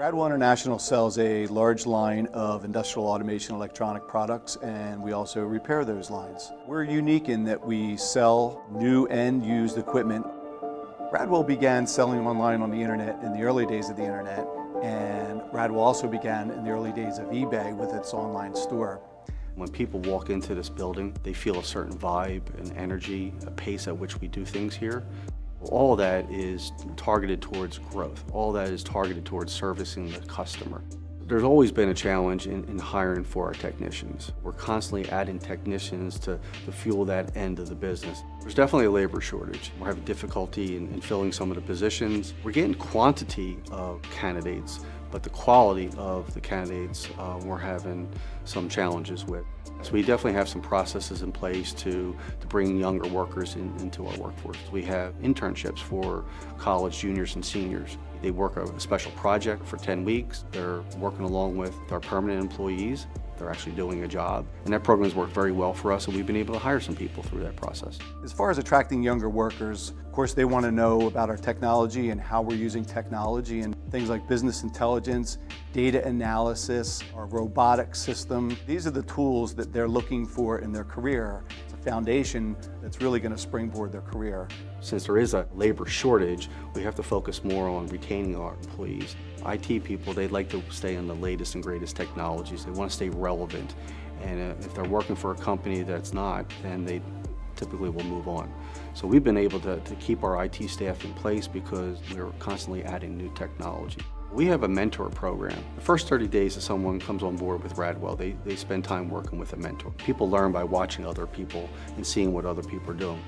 Radwell International sells a large line of industrial automation electronic products, and we also repair those lines. We're unique in that we sell new and used equipment. Radwell began selling online on the internet in the early days of the internet, and Radwell also began in the early days of eBay with its online store. When people walk into this building, they feel a certain vibe and energy, a pace at which we do things here. All of that is targeted towards growth. All that is targeted towards servicing the customer. There's always been a challenge in hiring for our technicians. We're constantly adding technicians to fuel that end of the business. There's definitely a labor shortage. We're having difficulty in filling some of the positions. We're getting quantity of candidates, but the quality of the candidates we're having some challenges with. So we definitely have some processes in place to bring younger workers into our workforce. We have internships for college juniors and seniors. They work a special project for 10 weeks. They're working along with our permanent employees. They're actually doing a job. And that program has worked very well for us, and we've been able to hire some people through that process. As far as attracting younger workers, of course they want to know about our technology and how we're using technology and things like business intelligence, data analysis, our robotic system. These are the tools that they're looking for in their career. It's a foundation that's really going to springboard their career. Since there is a labor shortage, we have to focus more on retaining our employees. IT people, they like to stay on the latest and greatest technologies. They want to stay relevant. And if they're working for a company that's not, then they typically will move on. So we've been able to keep our IT staff in place because we're constantly adding new technology. We have a mentor program. The first 30 days that someone comes on board with Radwell, they spend time working with a mentor. People learn by watching other people and seeing what other people are doing.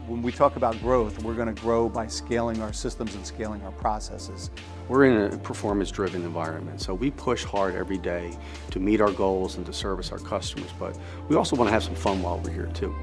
When we talk about growth, we're going to grow by scaling our systems and scaling our processes. We're in a performance-driven environment, so we push hard every day to meet our goals and to service our customers, but we also want to have some fun while we're here too.